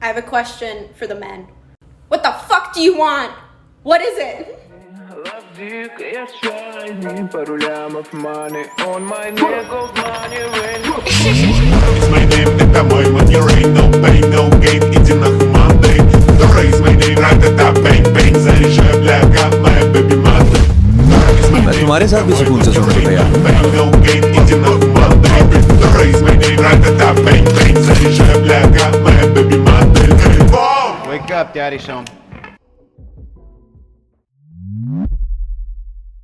I have a question for the men. What the fuck do you want? What is it? It's my name, это мой money, rain, no pain, no gain, иди нахуй Monday. Raise my name, ра-та-та, bang, bang, заряжай, бля, got my baby mother. मैं तुम्हारे साथ भी सुकून से सुन सकता यार। No gain, иди нахуй Monday. Raise my name, ра-та-та, bang, bang, заряжай, бля, got my baby mother. Wake up, daddy, son.